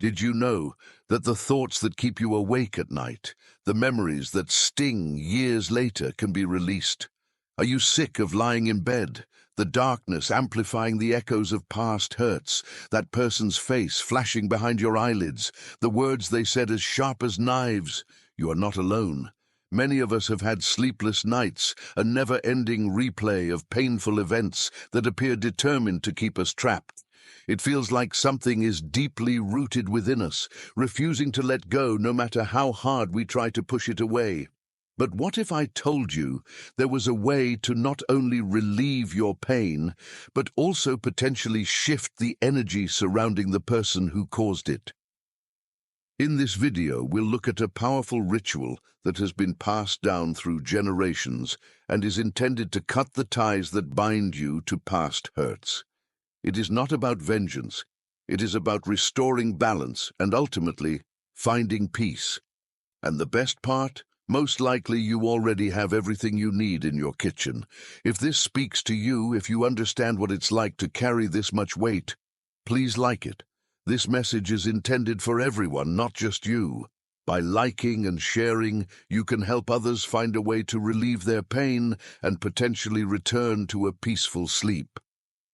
Did you know that the thoughts that keep you awake at night, the memories that sting years later, can be released? Are you sick of lying in bed, the darkness amplifying the echoes of past hurts, that person's face flashing behind your eyelids, the words they said as sharp as knives? You are not alone. Many of us have had sleepless nights, a never-ending replay of painful events that appear determined to keep us trapped. It feels like something is deeply rooted within us, refusing to let go no matter how hard we try to push it away. But what if I told you there was a way to not only relieve your pain, but also potentially shift the energy surrounding the person who caused it? In this video, we'll look at a powerful ritual that has been passed down through generations and is intended to cut the ties that bind you to past hurts. It is not about vengeance. It is about restoring balance and ultimately finding peace. And the best part? Most likely you already have everything you need in your kitchen. If this speaks to you, if you understand what it's like to carry this much weight, please like it. This message is intended for everyone, not just you. By liking and sharing, you can help others find a way to relieve their pain and potentially return to a peaceful sleep.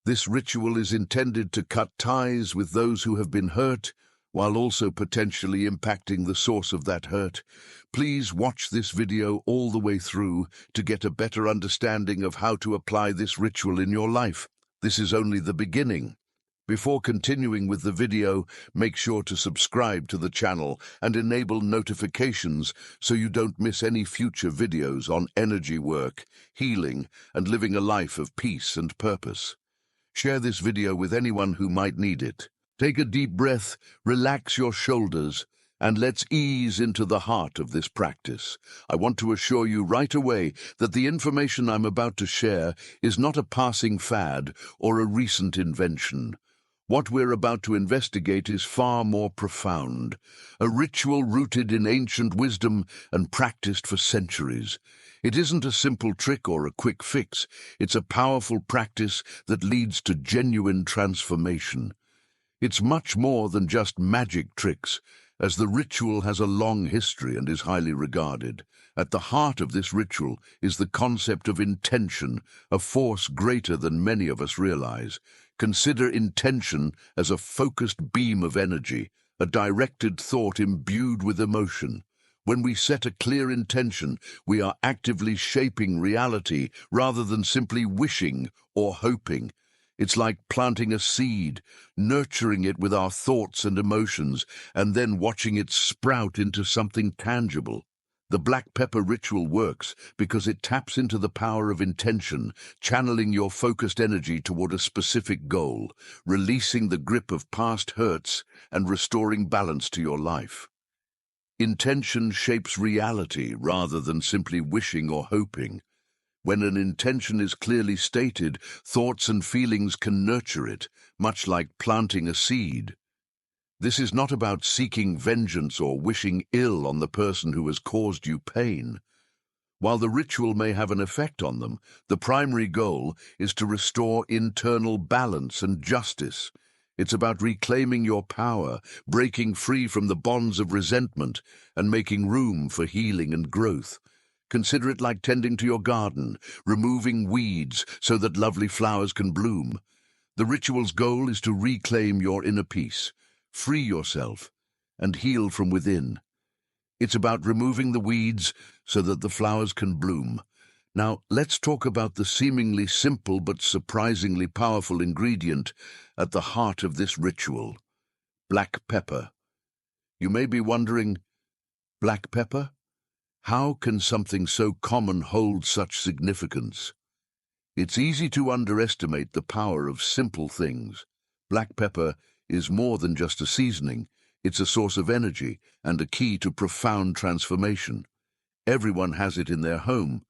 This ritual is intended to cut ties with those who have been hurt, while also potentially impacting the source of that hurt. Please watch this video all the way through to get a better understanding of how to apply this ritual in your life. This is only the beginning. Before continuing with the video, make sure to subscribe to the channel and enable notifications so you don't miss any future videos on energy work, healing, and living a life of peace and purpose. Share this video with anyone who might need it. Take a deep breath, relax your shoulders, and let's ease into the heart of this practice. I want to assure you right away that the information I'm about to share is not a passing fad or a recent invention. What we're about to investigate is far more profound, a ritual rooted in ancient wisdom and practiced for centuries. It isn't a simple trick or a quick fix. It's a powerful practice that leads to genuine transformation. It's much more than just magic tricks, as the ritual has a long history and is highly regarded. At the heart of this ritual is the concept of intention, a force greater than many of us realize. Consider intention as a focused beam of energy, a directed thought imbued with emotion. When we set a clear intention, we are actively shaping reality rather than simply wishing or hoping. It's like planting a seed, nurturing it with our thoughts and emotions, and then watching it sprout into something tangible. The black pepper ritual works because it taps into the power of intention, channeling your focused energy toward a specific goal, releasing the grip of past hurts and restoring balance to your life. Intention shapes reality rather than simply wishing or hoping. When an intention is clearly stated, thoughts and feelings can nurture it, much like planting a seed. This is not about seeking vengeance or wishing ill on the person who has caused you pain. While the ritual may have an effect on them, the primary goal is to restore internal balance and justice. It's about reclaiming your power, breaking free from the bonds of resentment, and making room for healing and growth. Consider it like tending to your garden, removing weeds so that lovely flowers can bloom. The ritual's goal is to reclaim your inner peace, free yourself, and heal from within. It's about removing the weeds so that the flowers can bloom. Now, let's talk about the seemingly simple but surprisingly powerful ingredient at the heart of this ritual: black pepper. You may be wondering, black pepper? How can something so common hold such significance? It's easy to underestimate the power of simple things. Black pepper is more than just a seasoning. It's a source of energy and a key to profound transformation. Everyone has it in their home,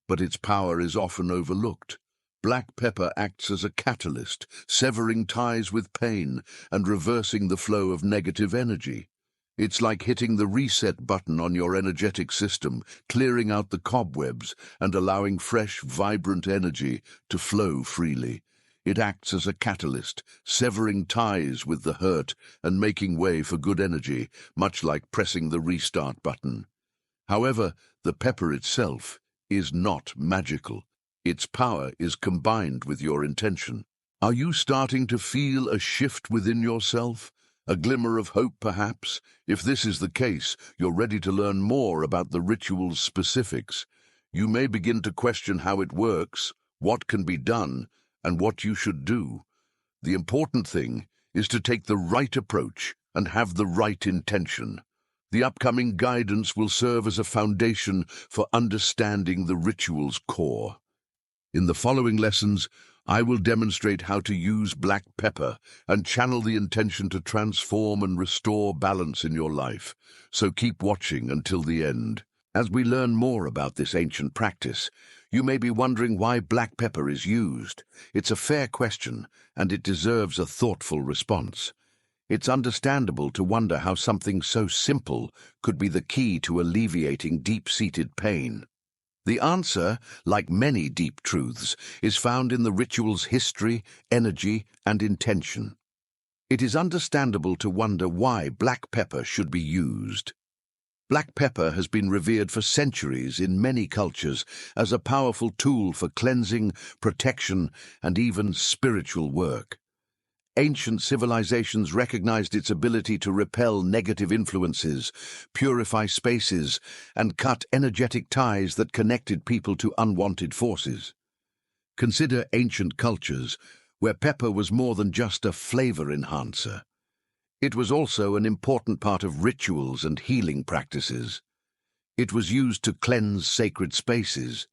but its power is often overlooked. Black pepper acts as a catalyst, severing ties with pain and reversing the flow of negative energy. It's like hitting the reset button on your energetic system, clearing out the cobwebs and allowing fresh, vibrant energy to flow freely. It acts as a catalyst, severing ties with the hurt and making way for good energy, much like pressing the restart button. However, the pepper itself is not magical. Its power is combined with your intention. Are you starting to feel a shift within yourself? A glimmer of hope, perhaps? If this is the case, you're ready to learn more about the ritual's specifics. You may begin to question how it works, what can be done, and what you should do. The important thing is to take the right approach and have the right intention. The upcoming guidance will serve as a foundation for understanding the ritual's core. In the following lessons, I will demonstrate how to use black pepper and channel the intention to transform and restore balance in your life. So keep watching until the end. As we learn more about this ancient practice, you may be wondering why black pepper is used. It's a fair question, and it deserves a thoughtful response. It's understandable to wonder how something so simple could be the key to alleviating deep-seated pain. The answer, like many deep truths, is found in the ritual's history, energy, and intention. It is understandable to wonder why black pepper should be used. Black pepper has been revered for centuries in many cultures as a powerful tool for cleansing, protection, and even spiritual work. Ancient civilizations recognized its ability to repel negative influences, purify spaces, and cut energetic ties that connected people to unwanted forces. Consider ancient cultures, where pepper was more than just a flavor enhancer. It was also an important part of rituals and healing practices. It was used to cleanse sacred spaces,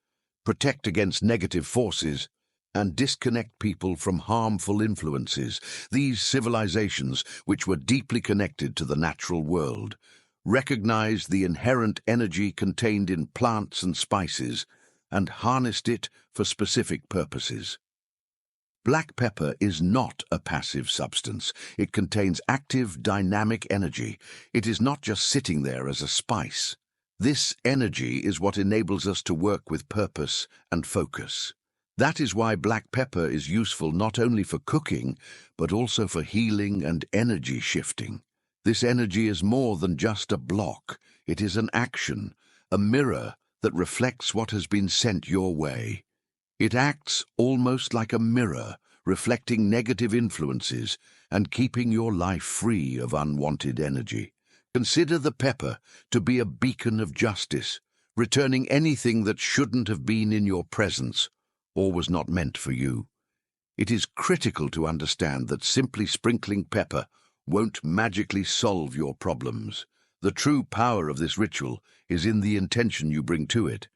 protect against negative forces, and disconnect people from harmful influences. These civilizations, which were deeply connected to the natural world, recognized the inherent energy contained in plants and spices and harnessed it for specific purposes. Black pepper is not a passive substance. It contains active, dynamic energy. It is not just sitting there as a spice. This energy is what enables us to work with purpose and focus. That is why black pepper is useful not only for cooking, but also for healing and energy shifting. This energy is more than just a block. It is an action, a mirror that reflects what has been sent your way. It acts almost like a mirror, reflecting negative influences and keeping your life free of unwanted energy. Consider the pepper to be a beacon of justice, returning anything that shouldn't have been in your presence or was not meant for you. It is critical to understand that simply sprinkling pepper won't magically solve your problems. The true power of this ritual is in the intention you bring to it.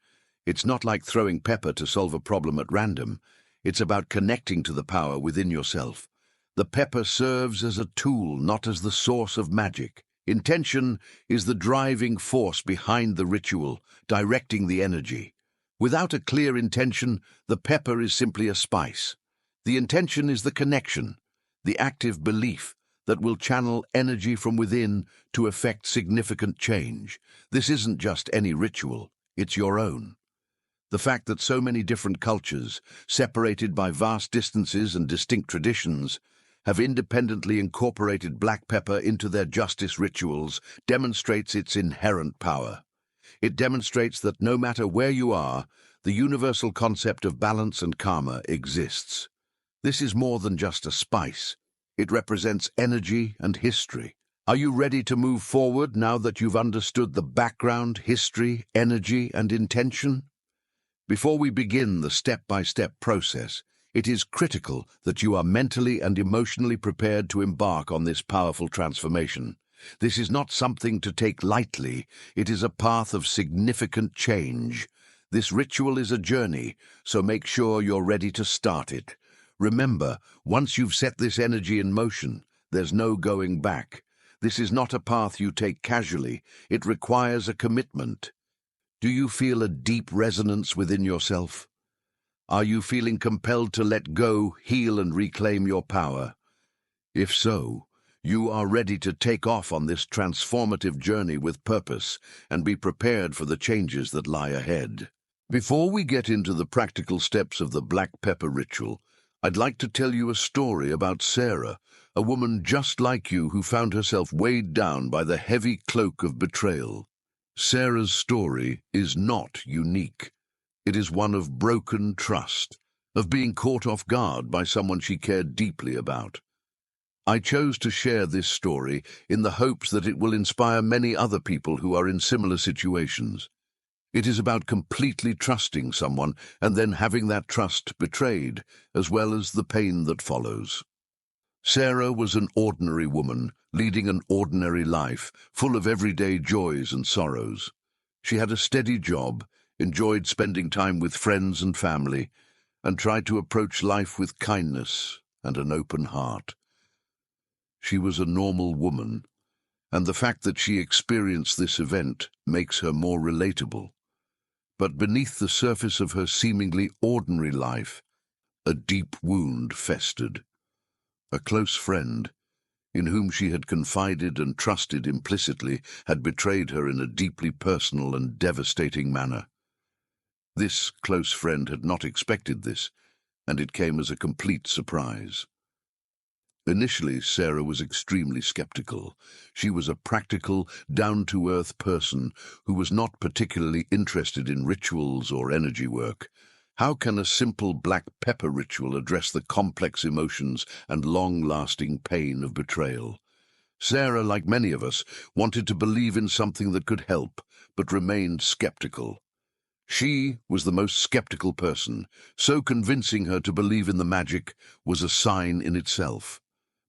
It's not like throwing pepper to solve a problem at random. It's about connecting to the power within yourself. The pepper serves as a tool, not as the source of magic. Intention is the driving force behind the ritual, directing the energy. Without a clear intention, the pepper is simply a spice. The intention is the connection, the active belief that will channel energy from within to effect significant change. This isn't just any ritual, it's your own. The fact that so many different cultures, separated by vast distances and distinct traditions, have independently incorporated black pepper into their justice rituals demonstrates its inherent power. It demonstrates that no matter where you are, the universal concept of balance and karma exists. This is more than just a spice. It represents energy and history. Are you ready to move forward now that you've understood the background, history, energy, and intention? Before we begin the step-by-step process, it is critical that you are mentally and emotionally prepared to embark on this powerful transformation. This is not something to take lightly. It is a path of significant change. This ritual is a journey, so make sure you're ready to start it. Remember, once you've set this energy in motion, there's no going back. This is not a path you take casually. It requires a commitment. Do you feel a deep resonance within yourself? Are you feeling compelled to let go, heal, and reclaim your power? If so, you are ready to take off on this transformative journey with purpose and be prepared for the changes that lie ahead. Before we get into the practical steps of the black pepper ritual, I'd like to tell you a story about Sarah, a woman just like you who found herself weighed down by the heavy cloak of betrayal. Sarah's story is not unique. It is one of broken trust, of being caught off guard by someone she cared deeply about. I chose to share this story in the hopes that it will inspire many other people who are in similar situations. It is about completely trusting someone and then having that trust betrayed, as well as the pain that follows. Sarah was an ordinary woman, leading an ordinary life, full of everyday joys and sorrows. She had a steady job, enjoyed spending time with friends and family, and tried to approach life with kindness and an open heart. She was a normal woman, and the fact that she experienced this event makes her more relatable. But beneath the surface of her seemingly ordinary life, a deep wound festered. A close friend, in whom she had confided and trusted implicitly, had betrayed her in a deeply personal and devastating manner. This close friend had not expected this, and it came as a complete surprise. Initially, Sarah was extremely skeptical. She was a practical, down-to-earth person who was not particularly interested in rituals or energy work. How can a simple black pepper ritual address the complex emotions and long-lasting pain of betrayal? Sarah, like many of us, wanted to believe in something that could help, but remained skeptical. She was the most skeptical person, so convincing her to believe in the magic was a sign in itself.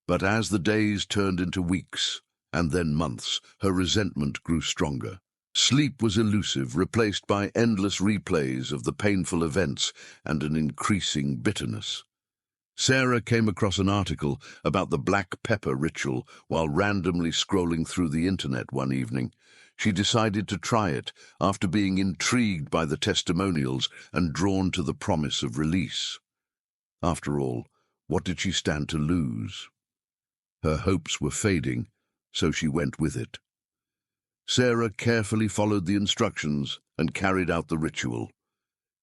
But as the days turned into weeks, and then months, her resentment grew stronger. Sleep was elusive, replaced by endless replays of the painful events and an increasing bitterness. Sarah came across an article about the black pepper ritual while randomly scrolling through the internet one evening. She decided to try it after being intrigued by the testimonials and drawn to the promise of release. After all, what did she stand to lose? Her hopes were fading, so she went with it. Sarah carefully followed the instructions and carried out the ritual.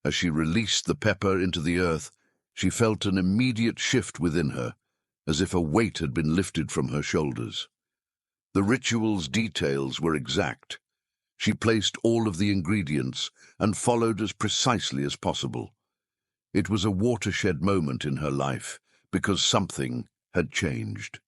As she released the pepper into the earth, she felt an immediate shift within her, as if a weight had been lifted from her shoulders. The ritual's details were exact. She placed all of the ingredients and followed as precisely as possible. It was a watershed moment in her life, because something had changed.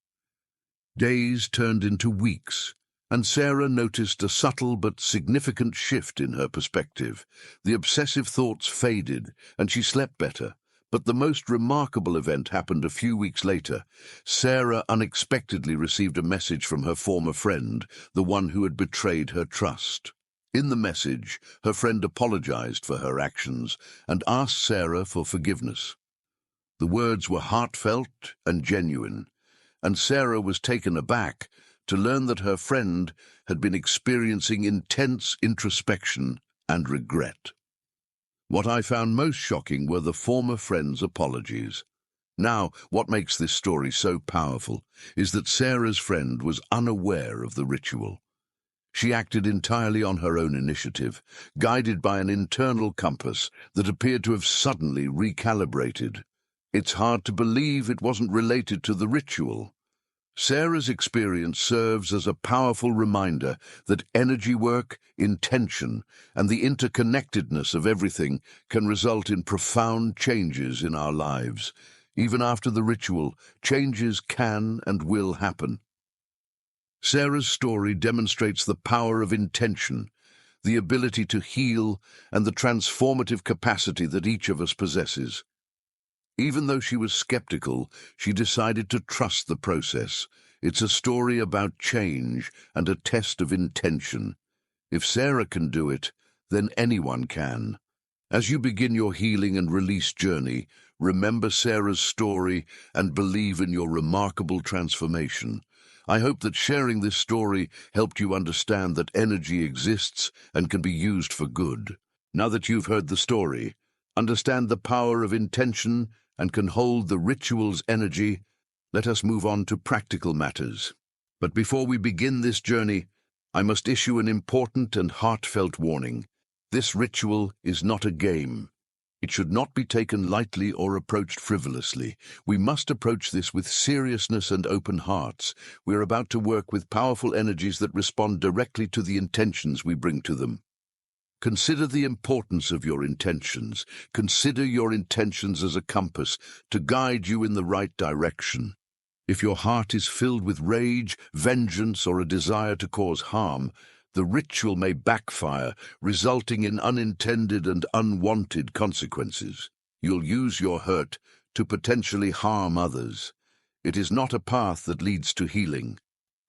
Days turned into weeks, and Sarah noticed a subtle but significant shift in her perspective. The obsessive thoughts faded, and she slept better. But the most remarkable event happened a few weeks later. Sarah unexpectedly received a message from her former friend, the one who had betrayed her trust. In the message, her friend apologized for her actions and asked Sarah for forgiveness. The words were heartfelt and genuine, and Sarah was taken aback to learn that her friend had been experiencing intense introspection and regret. What I found most shocking were the former friend's apologies. Now, what makes this story so powerful is that Sarah's friend was unaware of the ritual. She acted entirely on her own initiative, guided by an internal compass that appeared to have suddenly recalibrated. It's hard to believe it wasn't related to the ritual. Sarah's experience serves as a powerful reminder that energy work, intention, and the interconnectedness of everything can result in profound changes in our lives. Even after the ritual, changes can and will happen. Sarah's story demonstrates the power of intention, the ability to heal, and the transformative capacity that each of us possesses. Even though she was skeptical, she decided to trust the process. It's a story about change and a test of intention. If Sarah can do it, then anyone can. As you begin your healing and release journey, remember Sarah's story and believe in your remarkable transformation. I hope that sharing this story helped you understand that energy exists and can be used for good. Now that you've heard the story, understand the power of intention, and can hold the ritual's energy, let us move on to practical matters. But before we begin this journey, I must issue an important and heartfelt warning. This ritual is not a game. It should not be taken lightly or approached frivolously. We must approach this with seriousness and open hearts. We are about to work with powerful energies that respond directly to the intentions we bring to them. Consider the importance of your intentions. Consider your intentions as a compass to guide you in the right direction. If your heart is filled with rage, vengeance, or a desire to cause harm, the ritual may backfire, resulting in unintended and unwanted consequences. You'll use your hurt to potentially harm others. It is not a path that leads to healing.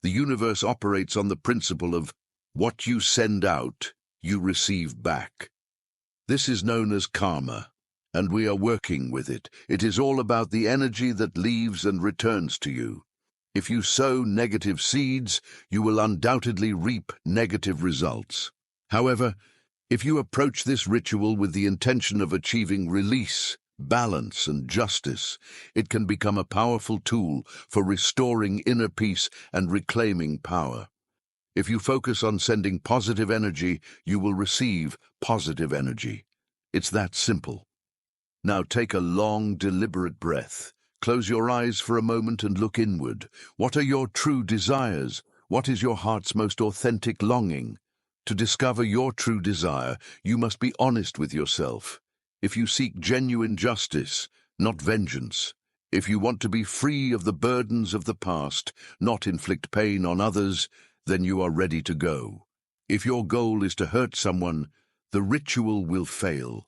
The universe operates on the principle of what you send out, you receive back. This is known as karma, and we are working with it. It is all about the energy that leaves and returns to you. If you sow negative seeds, you will undoubtedly reap negative results. However, if you approach this ritual with the intention of achieving release, balance, and justice, it can become a powerful tool for restoring inner peace and reclaiming power. If you focus on sending positive energy, you will receive positive energy. It's that simple. Now take a long, deliberate breath. Close your eyes for a moment and look inward. What are your true desires? What is your heart's most authentic longing? To discover your true desire, you must be honest with yourself. If you seek genuine justice, not vengeance, if you want to be free of the burdens of the past, not inflict pain on others, then you are ready to go. If your goal is to hurt someone, the ritual will fail.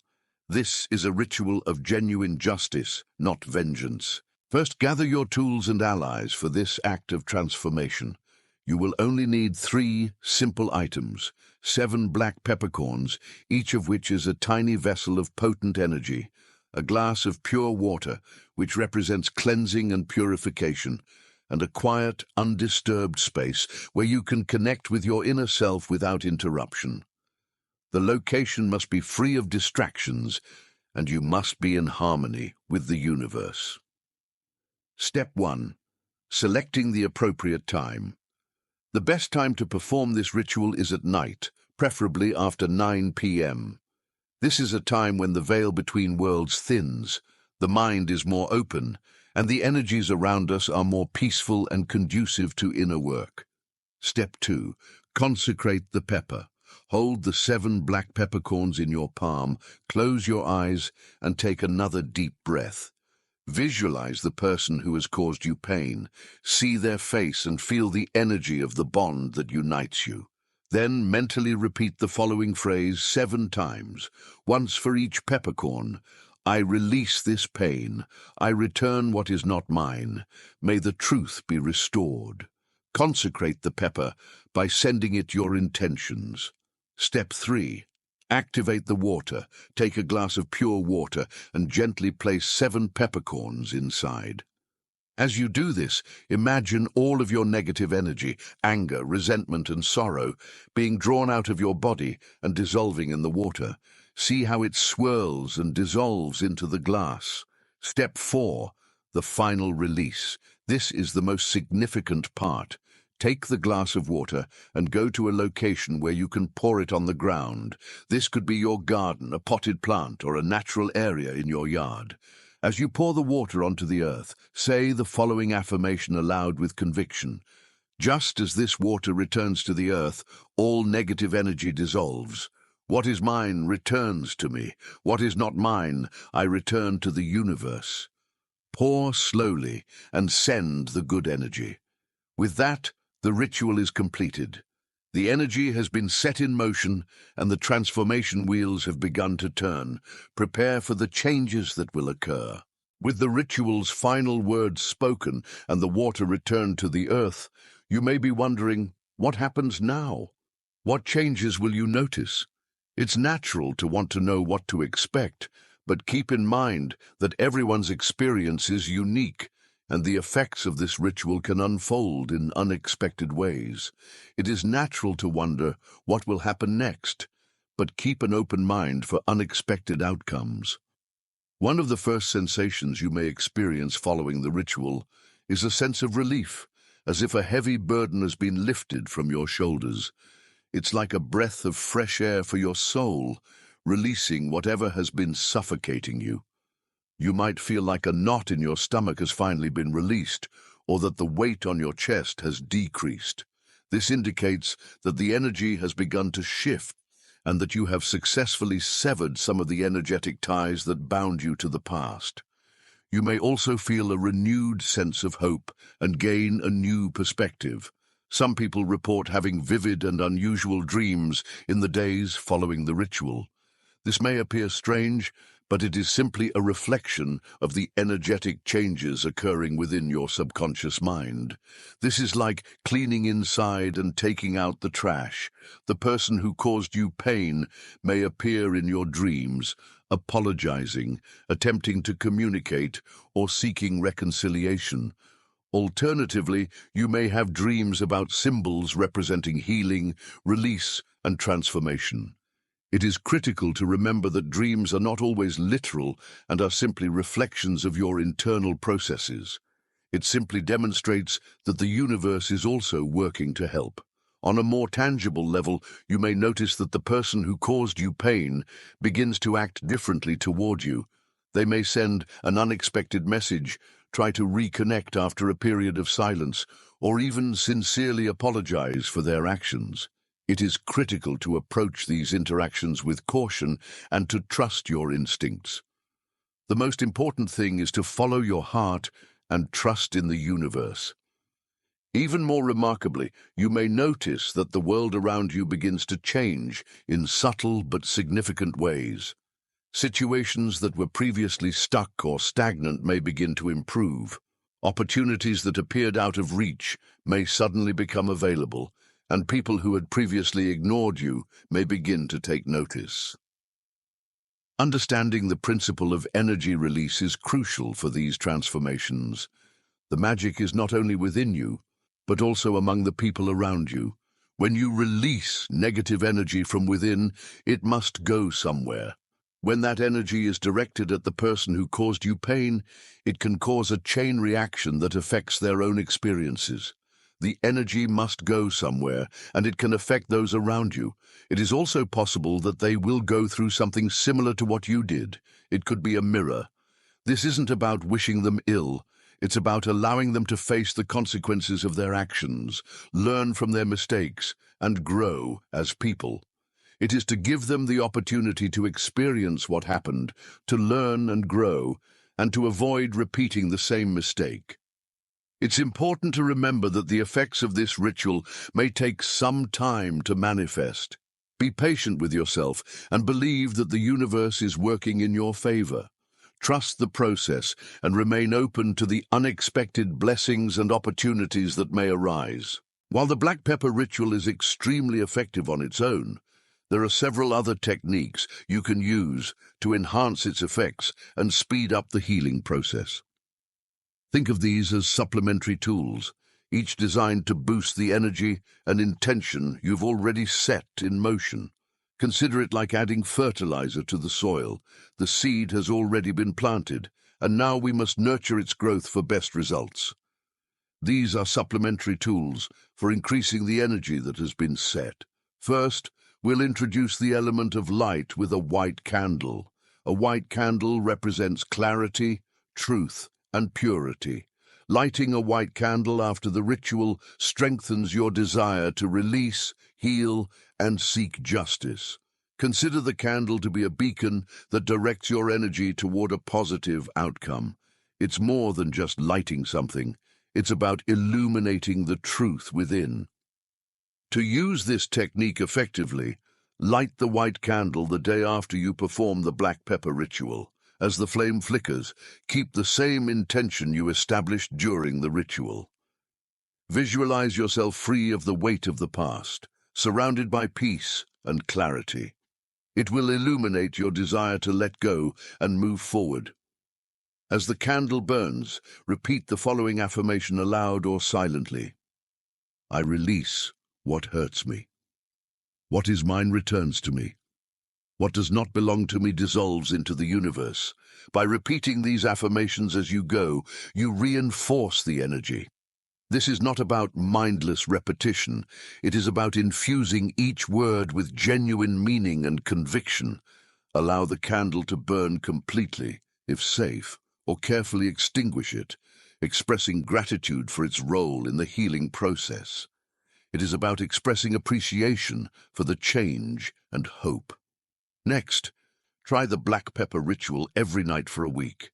This is a ritual of genuine justice, not vengeance. First, gather your tools and allies for this act of transformation. You will only need 3 simple items, 7 black peppercorns, each of which is a tiny vessel of potent energy, a glass of pure water, which represents cleansing and purification, and a quiet, undisturbed space where you can connect with your inner self without interruption. The location must be free of distractions, and you must be in harmony with the universe. Step 1. Selecting the appropriate time. The best time to perform this ritual is at night, preferably after 9 p.m. This is a time when the veil between worlds thins, the mind is more open, and the energies around us are more peaceful and conducive to inner work. Step 2. Consecrate the pepper. Hold the 7 black peppercorns in your palm, close your eyes, and take another deep breath. Visualize the person who has caused you pain. See their face and feel the energy of the bond that unites you. Then mentally repeat the following phrase 7 times, once for each peppercorn. I release this pain. I return what is not mine. May the truth be restored. Consecrate the pepper by sending it your intentions. Step 3. Activate the water. Take a glass of pure water and gently place 7 peppercorns inside. As you do this, imagine all of your negative energy, anger, resentment, and sorrow being drawn out of your body and dissolving in the water. See how it swirls and dissolves into the glass. Step 4. The final release. This is the most significant part. Take the glass of water and go to a location where you can pour it on the ground. This could be your garden, a potted plant, or a natural area in your yard. As you pour the water onto the earth, say the following affirmation aloud with conviction. Just as this water returns to the earth, all negative energy dissolves. What is mine returns to me. What is not mine, I return to the universe. Pour slowly and send the good energy. With that, the ritual is completed. The energy has been set in motion and the transformation wheels have begun to turn. Prepare for the changes that will occur. With the ritual's final words spoken and the water returned to the earth, you may be wondering, what happens now? What changes will you notice? It's natural to want to know what to expect, but keep in mind that everyone's experience is unique, and the effects of this ritual can unfold in unexpected ways. It is natural to wonder what will happen next, but keep an open mind for unexpected outcomes. One of the first sensations you may experience following the ritual is a sense of relief, as if a heavy burden has been lifted from your shoulders. It's like a breath of fresh air for your soul, releasing whatever has been suffocating you. You might feel like a knot in your stomach has finally been released, or that the weight on your chest has decreased. This indicates that the energy has begun to shift and that you have successfully severed some of the energetic ties that bound you to the past. You may also feel a renewed sense of hope and gain a new perspective. Some people report having vivid and unusual dreams in the days following the ritual. This may appear strange, but it is simply a reflection of the energetic changes occurring within your subconscious mind. This is like cleaning inside and taking out the trash. The person who caused you pain may appear in your dreams, apologizing, attempting to communicate, or seeking reconciliation. Alternatively, you may have dreams about symbols representing healing, release, and transformation. It is critical to remember that dreams are not always literal and are simply reflections of your internal processes. It simply demonstrates that the universe is also working to help. On a more tangible level, you may notice that the person who caused you pain begins to act differently toward you. They may send an unexpected message, try to reconnect after a period of silence, or even sincerely apologize for their actions. It is critical to approach these interactions with caution and to trust your instincts. The most important thing is to follow your heart and trust in the universe. Even more remarkably, you may notice that the world around you begins to change in subtle but significant ways. Situations that were previously stuck or stagnant may begin to improve. Opportunities that appeared out of reach may suddenly become available, and people who had previously ignored you may begin to take notice. Understanding the principle of energy release is crucial for these transformations. The magic is not only within you, but also among the people around you. When you release negative energy from within, it must go somewhere. When that energy is directed at the person who caused you pain, it can cause a chain reaction that affects their own experiences. The energy must go somewhere, and it can affect those around you. It is also possible that they will go through something similar to what you did. It could be a mirror. This isn't about wishing them ill. It's about allowing them to face the consequences of their actions, learn from their mistakes, and grow as people. It is to give them the opportunity to experience what happened, to learn and grow, and to avoid repeating the same mistake. It's important to remember that the effects of this ritual may take some time to manifest. Be patient with yourself and believe that the universe is working in your favor. Trust the process and remain open to the unexpected blessings and opportunities that may arise. While the black pepper ritual is extremely effective on its own, there are several other techniques you can use to enhance its effects and speed up the healing process. Think of these as supplementary tools, each designed to boost the energy and intention you've already set in motion. Consider it like adding fertilizer to the soil. The seed has already been planted, and now we must nurture its growth for best results. These are supplementary tools for increasing the energy that has been set. First, we'll introduce the element of light with a white candle. A white candle represents clarity, truth, and purity. Lighting a white candle after the ritual strengthens your desire to release, heal, and seek justice. Consider the candle to be a beacon that directs your energy toward a positive outcome. It's more than just lighting something. It's about illuminating the truth within. To use this technique effectively, light the white candle the day after you perform the black pepper ritual. As the flame flickers, keep the same intention you established during the ritual. Visualize yourself free of the weight of the past, surrounded by peace and clarity. It will illuminate your desire to let go and move forward. As the candle burns, repeat the following affirmation aloud or silently. I release what hurts me. What is mine returns to me. What does not belong to me dissolves into the universe. By repeating these affirmations as you go, you reinforce the energy. This is not about mindless repetition. It is about infusing each word with genuine meaning and conviction. Allow the candle to burn completely, if safe, or carefully extinguish it, expressing gratitude for its role in the healing process. It is about expressing appreciation for the change and hope. Next, try the black pepper ritual every night for a week.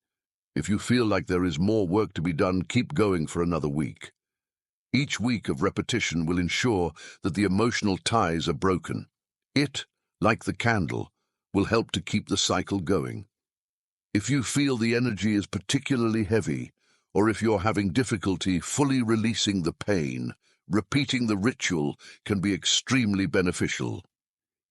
If you feel like there is more work to be done, keep going for another week. Each week of repetition will ensure that the emotional ties are broken. It, like the candle, will help to keep the cycle going. If you feel the energy is particularly heavy, or if you're having difficulty fully releasing the pain, repeating the ritual can be extremely beneficial.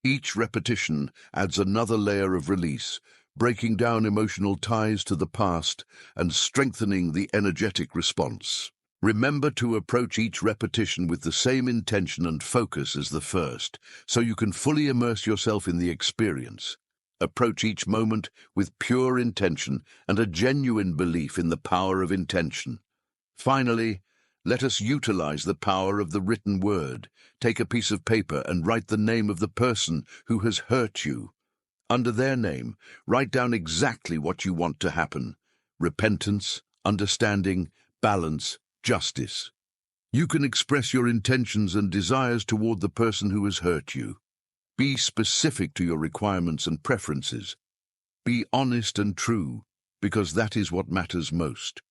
Each repetition adds another layer of release, breaking down emotional ties to the past and strengthening the energetic response. Remember to approach each repetition with the same intention and focus as the first, so you can fully immerse yourself in the experience. Approach each moment with pure intention and a genuine belief in the power of intention. Finally, let us utilize the power of the written word. Take a piece of paper and write the name of the person who has hurt you. Under their name, write down exactly what you want to happen: repentance, understanding, balance, justice. You can express your intentions and desires toward the person who has hurt you. Be specific to your requirements and preferences. Be honest and true, because that is what matters most.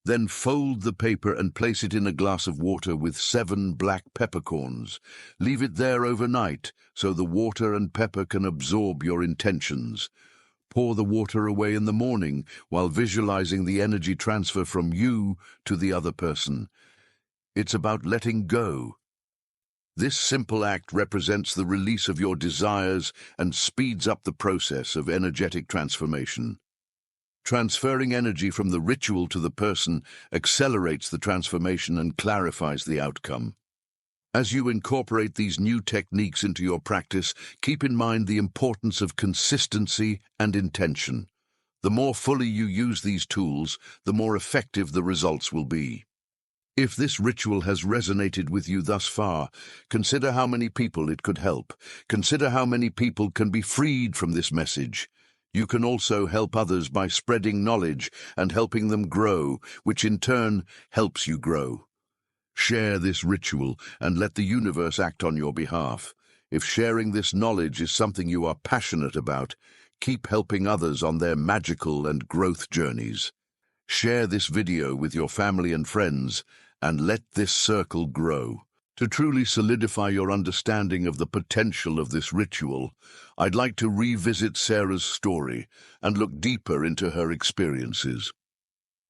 Then fold the paper and place it in a glass of water with 7 black peppercorns. Leave it there overnight so the water and pepper can absorb your intentions. Pour the water away in the morning while visualizing the energy transfer from you to the other person. It's about letting go. This simple act represents the release of your desires and speeds up the process of energetic transformation. Transferring energy from the ritual to the person accelerates the transformation and clarifies the outcome. As you incorporate these new techniques into your practice, keep in mind the importance of consistency and intention. The more fully you use these tools, the more effective the results will be. If this ritual has resonated with you thus far, consider how many people it could help. Consider how many people can be freed from this message. You can also help others by spreading knowledge and helping them grow, which in turn helps you grow. Share this ritual and let the universe act on your behalf. If sharing this knowledge is something you are passionate about, keep helping others on their magical and growth journeys. Share this video with your family and friends, and let this circle grow. To truly solidify your understanding of the potential of this ritual, I'd like to revisit Sarah's story and look deeper into her experiences.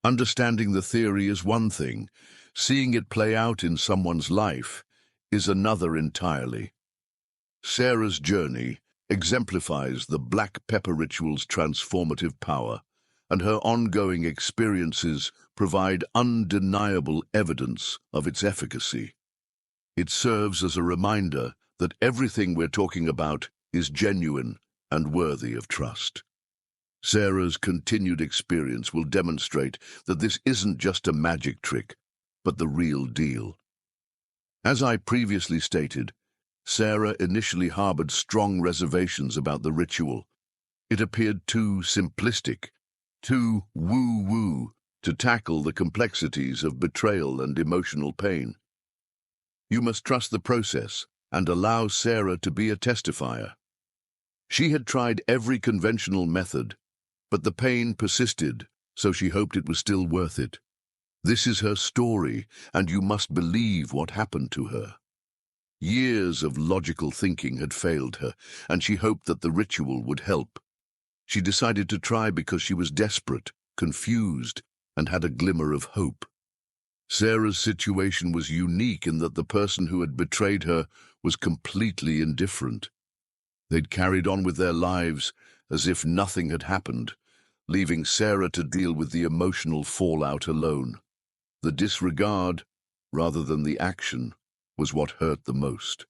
Understanding the theory is one thing. Seeing it play out in someone's life is another entirely. Sarah's journey exemplifies the black pepper ritual's transformative power, and her ongoing experiences provide undeniable evidence of its efficacy. It serves as a reminder that everything we're talking about is genuine and worthy of trust. Sarah's continued experience will demonstrate that this isn't just a magic trick, but the real deal. As I previously stated, Sarah initially harbored strong reservations about the ritual. It appeared too simplistic, too woo-woo to tackle the complexities of betrayal and emotional pain. You must trust the process and allow Sarah to be a testifier. She had tried every conventional method, but the pain persisted, so she hoped it was still worth it. This is her story, and you must believe what happened to her. Years of logical thinking had failed her, and she hoped that the ritual would help. She decided to try because she was desperate, confused, and had a glimmer of hope. Sarah's situation was unique in that the person who had betrayed her was completely indifferent. They'd carried on with their lives as if nothing had happened, leaving Sarah to deal with the emotional fallout alone. The disregard, rather than the action, was what hurt the most.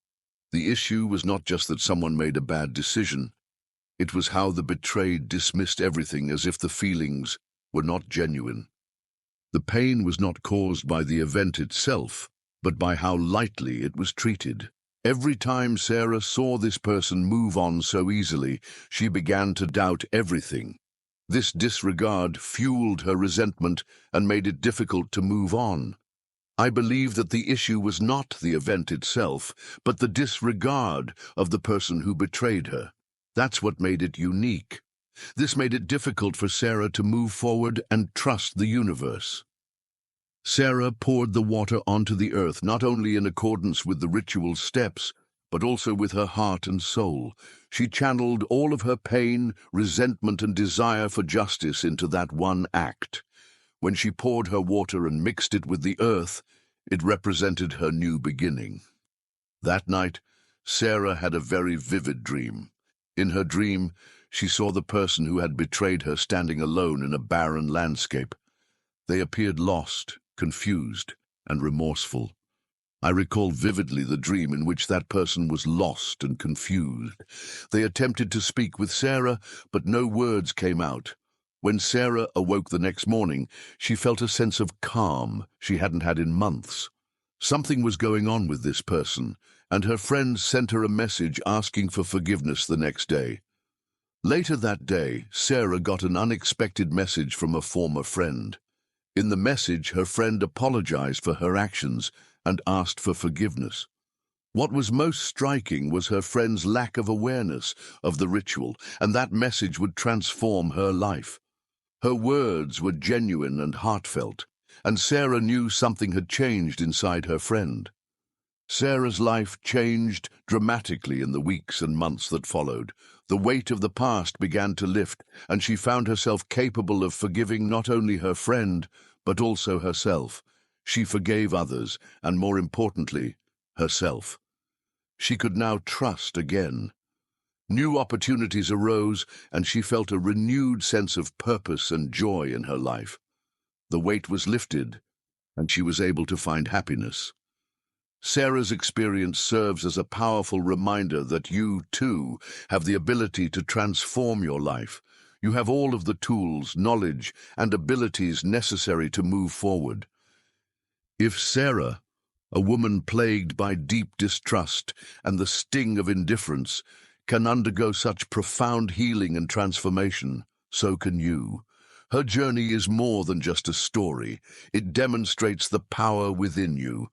The issue was not just that someone made a bad decision. It was how the betrayed dismissed everything as if the feelings were not genuine. The pain was not caused by the event itself, but by how lightly it was treated. Every time Sarah saw this person move on so easily, she began to doubt everything. This disregard fueled her resentment and made it difficult to move on. I believe that the issue was not the event itself, but the disregard of the person who betrayed her. That's what made it unique. This made it difficult for Sarah to move forward and trust the universe. Sarah poured the water onto the earth, not only in accordance with the ritual steps, but also with her heart and soul. She channeled all of her pain, resentment, and desire for justice into that one act. When she poured her water and mixed it with the earth, it represented her new beginning. That night, Sarah had a very vivid dream. In her dream, she saw the person who had betrayed her standing alone in a barren landscape. They appeared lost, confused, and remorseful. I recall vividly the dream in which that person was lost and confused. They attempted to speak with Sarah, but no words came out. When Sarah awoke the next morning, she felt a sense of calm she hadn't had in months. Something was going on with this person, and her friend sent her a message asking for forgiveness the next day. Later that day, Sarah got an unexpected message from a former friend. In the message, her friend apologized for her actions and asked for forgiveness. What was most striking was her friend's lack of awareness of the ritual, and that message would transform her life. Her words were genuine and heartfelt, and Sarah knew something had changed inside her friend. Sarah's life changed dramatically in the weeks and months that followed. The weight of the past began to lift, and she found herself capable of forgiving not only her friend, but also herself. She forgave others, and more importantly, herself. She could now trust again. New opportunities arose, and she felt a renewed sense of purpose and joy in her life. The weight was lifted, and she was able to find happiness. Sarah's experience serves as a powerful reminder that you, too, have the ability to transform your life. You have all of the tools, knowledge, and abilities necessary to move forward. If Sarah, a woman plagued by deep distrust and the sting of indifference, can undergo such profound healing and transformation, so can you. Her journey is more than just a story. It demonstrates the power within you.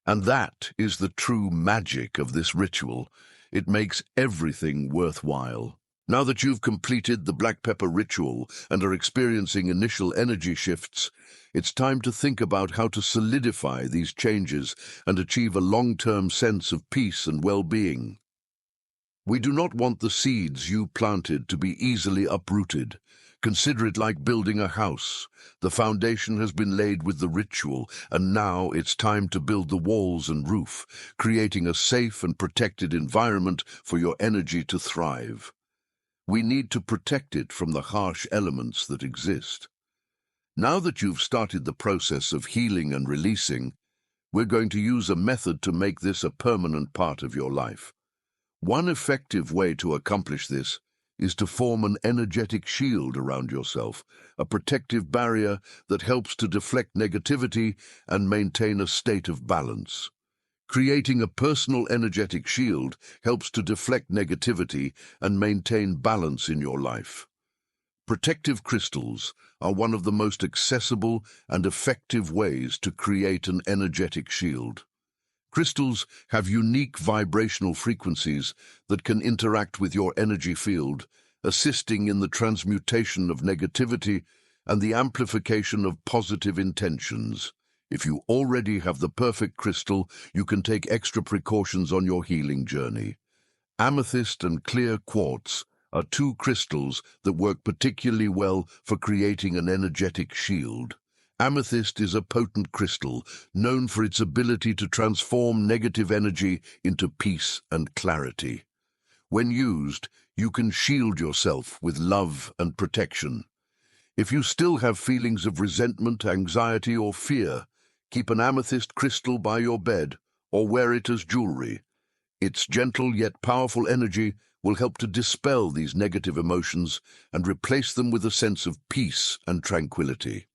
And that is the true magic of this ritual. It makes everything worthwhile. Now that you've completed the black pepper ritual and are experiencing initial energy shifts, it's time to think about how to solidify these changes and achieve a long-term sense of peace and well-being. We do not want the seeds you planted to be easily uprooted. Consider it like building a house. The foundation has been laid with the ritual, and now it's time to build the walls and roof, creating a safe and protected environment for your energy to thrive. We need to protect it from the harsh elements that exist. Now that you've started the process of healing and releasing, we're going to use a method to make this a permanent part of your life. One effective way to accomplish this is to form an energetic shield around yourself, a protective barrier that helps to deflect negativity and maintain a state of balance. Creating a personal energetic shield helps to deflect negativity and maintain balance in your life. Protective crystals are one of the most accessible and effective ways to create an energetic shield. Crystals have unique vibrational frequencies that can interact with your energy field, assisting in the transmutation of negativity and the amplification of positive intentions. If you already have the perfect crystal, you can take extra precautions on your healing journey. Amethyst and clear quartz are two crystals that work particularly well for creating an energetic shield. Amethyst is a potent crystal known for its ability to transform negative energy into peace and clarity. When used, you can shield yourself with love and protection. If you still have feelings of resentment, anxiety, or fear, keep an amethyst crystal by your bed or wear it as jewelry. Its gentle yet powerful energy will help to dispel these negative emotions and replace them with a sense of peace and tranquility.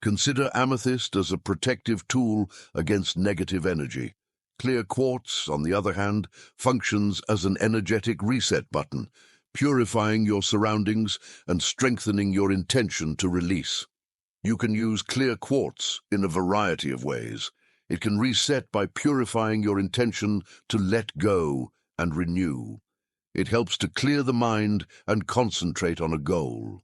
Consider amethyst as a protective tool against negative energy. Clear quartz, on the other hand, functions as an energetic reset button, purifying your surroundings and strengthening your intention to release. You can use clear quartz in a variety of ways. It can reset by purifying your intention to let go and renew. It helps to clear the mind and concentrate on a goal.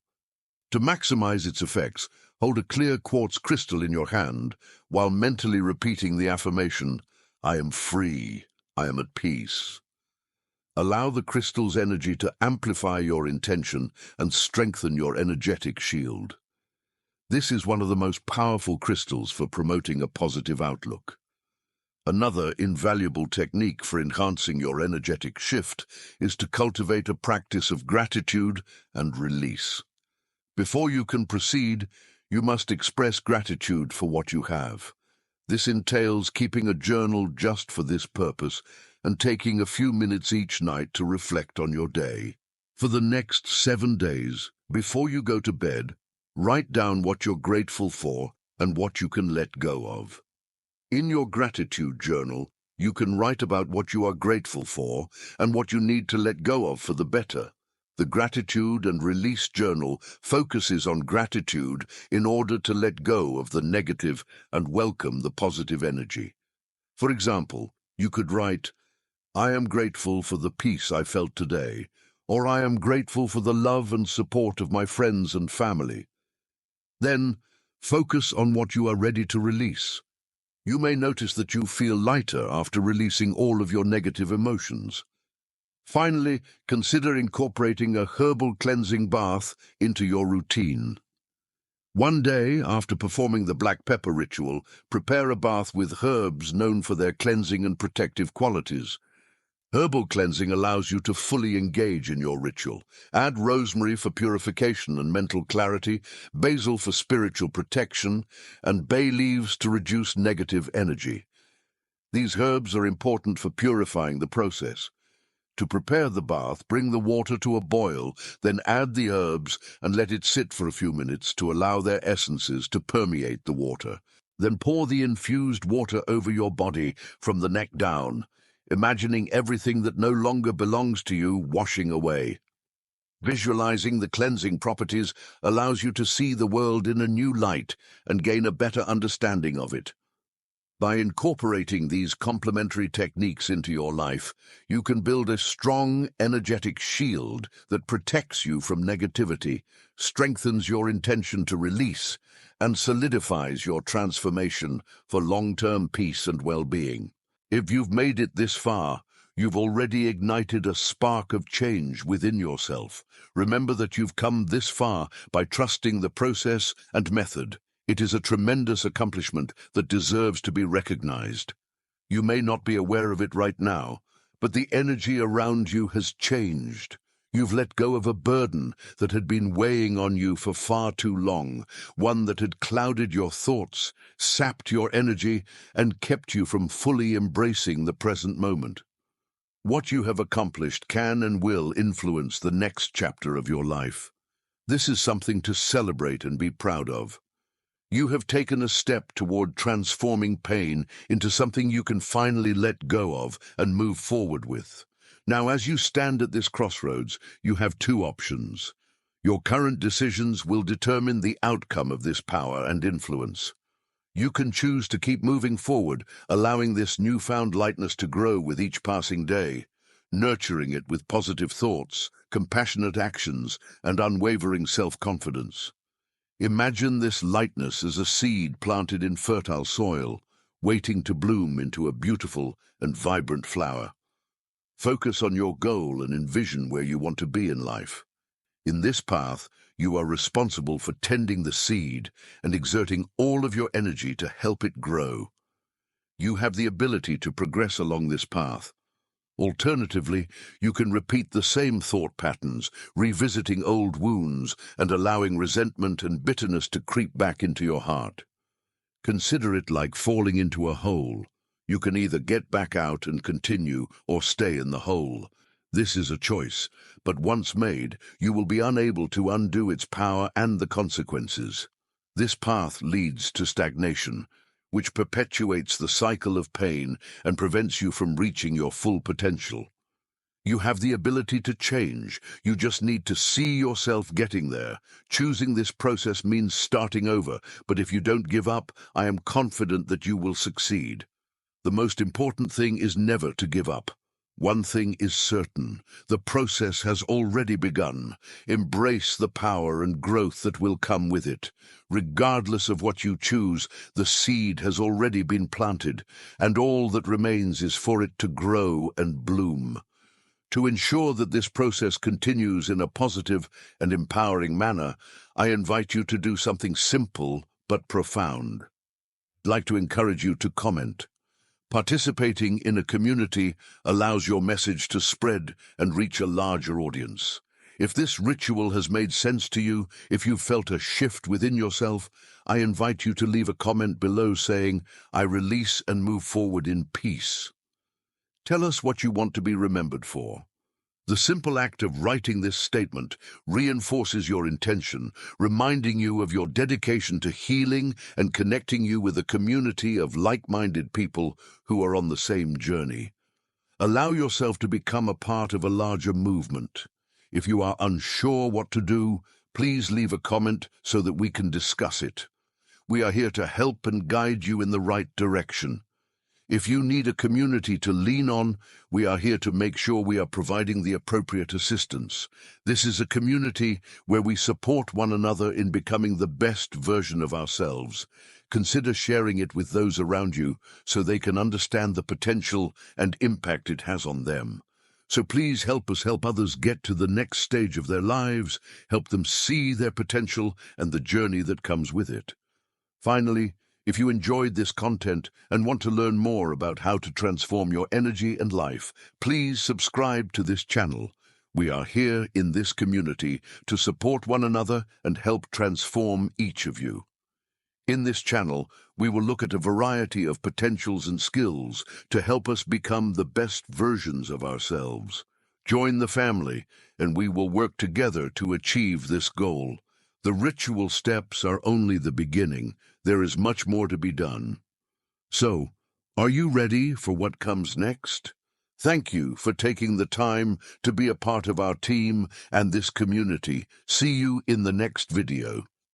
To maximize its effects, hold a clear quartz crystal in your hand while mentally repeating the affirmation, "I am free, I am at peace." Allow the crystal's energy to amplify your intention and strengthen your energetic shield. This is one of the most powerful crystals for promoting a positive outlook. Another invaluable technique for enhancing your energetic shift is to cultivate a practice of gratitude and release. Before you can proceed, you must express gratitude for what you have. This entails keeping a journal just for this purpose and taking a few minutes each night to reflect on your day. For the next 7 days, before you go to bed, write down what you're grateful for and what you can let go of. In your gratitude journal, you can write about what you are grateful for and what you need to let go of for the better. The Gratitude and Release Journal focuses on gratitude in order to let go of the negative and welcome the positive energy. For example, you could write, "I am grateful for the peace I felt today," or "I am grateful for the love and support of my friends and family." Then, focus on what you are ready to release. You may notice that you feel lighter after releasing all of your negative emotions. Finally, consider incorporating a herbal cleansing bath into your routine. One day, after performing the black pepper ritual, prepare a bath with herbs known for their cleansing and protective qualities. Herbal cleansing allows you to fully engage in your ritual. Add rosemary for purification and mental clarity, basil for spiritual protection, and bay leaves to reduce negative energy. These herbs are important for purifying the process. To prepare the bath, bring the water to a boil, then add the herbs and let it sit for a few minutes to allow their essences to permeate the water. Then pour the infused water over your body from the neck down, imagining everything that no longer belongs to you washing away. Visualizing the cleansing properties allows you to see the world in a new light and gain a better understanding of it. By incorporating these complementary techniques into your life, you can build a strong, energetic shield that protects you from negativity, strengthens your intention to release, and solidifies your transformation for long-term peace and well-being. If you've made it this far, you've already ignited a spark of change within yourself. Remember that you've come this far by trusting the process and method. It is a tremendous accomplishment that deserves to be recognized. You may not be aware of it right now, but the energy around you has changed. You've let go of a burden that had been weighing on you for far too long, one that had clouded your thoughts, sapped your energy, and kept you from fully embracing the present moment. What you have accomplished can and will influence the next chapter of your life. This is something to celebrate and be proud of. You have taken a step toward transforming pain into something you can finally let go of and move forward with. Now, as you stand at this crossroads, you have two options. Your current decisions will determine the outcome of this power and influence. You can choose to keep moving forward, allowing this newfound lightness to grow with each passing day, nurturing it with positive thoughts, compassionate actions, and unwavering self-confidence. Imagine this lightness as a seed planted in fertile soil, waiting to bloom into a beautiful and vibrant flower. Focus on your goal and envision where you want to be in life. In this path, you are responsible for tending the seed and exerting all of your energy to help it grow. You have the ability to progress along this path. Alternatively, you can repeat the same thought patterns, revisiting old wounds and allowing resentment and bitterness to creep back into your heart. Consider it like falling into a hole. You can either get back out and continue or stay in the hole. This is a choice, but once made, you will be unable to undo its power and the consequences. This path leads to stagnation, which perpetuates the cycle of pain and prevents you from reaching your full potential. You have the ability to change. You just need to see yourself getting there. Choosing this process means starting over, but if you don't give up, I am confident that you will succeed. The most important thing is never to give up. One thing is certain: the process has already begun. Embrace the power and growth that will come with it. Regardless of what you choose, the seed has already been planted, and all that remains is for it to grow and bloom. To ensure that this process continues in a positive and empowering manner, I invite you to do something simple but profound. I'd like to encourage you to comment. Participating in a community allows your message to spread and reach a larger audience. If this ritual has made sense to you, if you've felt a shift within yourself, I invite you to leave a comment below saying, "I release and move forward in peace." Tell us what you want to be remembered for. The simple act of writing this statement reinforces your intention, reminding you of your dedication to healing and connecting you with a community of like-minded people who are on the same journey. Allow yourself to become a part of a larger movement. If you are unsure what to do, please leave a comment so that we can discuss it. We are here to help and guide you in the right direction. If you need a community to lean on, we are here to make sure we are providing the appropriate assistance. This is a community where we support one another in becoming the best version of ourselves. Consider sharing it with those around you so they can understand the potential and impact it has on them. So please help us help others get to the next stage of their lives, help them see their potential and the journey that comes with it. Finally, if you enjoyed this content and want to learn more about how to transform your energy and life, please subscribe to this channel. We are here in this community to support one another and help transform each of you. In this channel, we will look at a variety of potentials and skills to help us become the best versions of ourselves. Join the family, and we will work together to achieve this goal. The ritual steps are only the beginning. There is much more to be done. So, are you ready for what comes next? Thank you for taking the time to be a part of our team and this community. See you in the next video.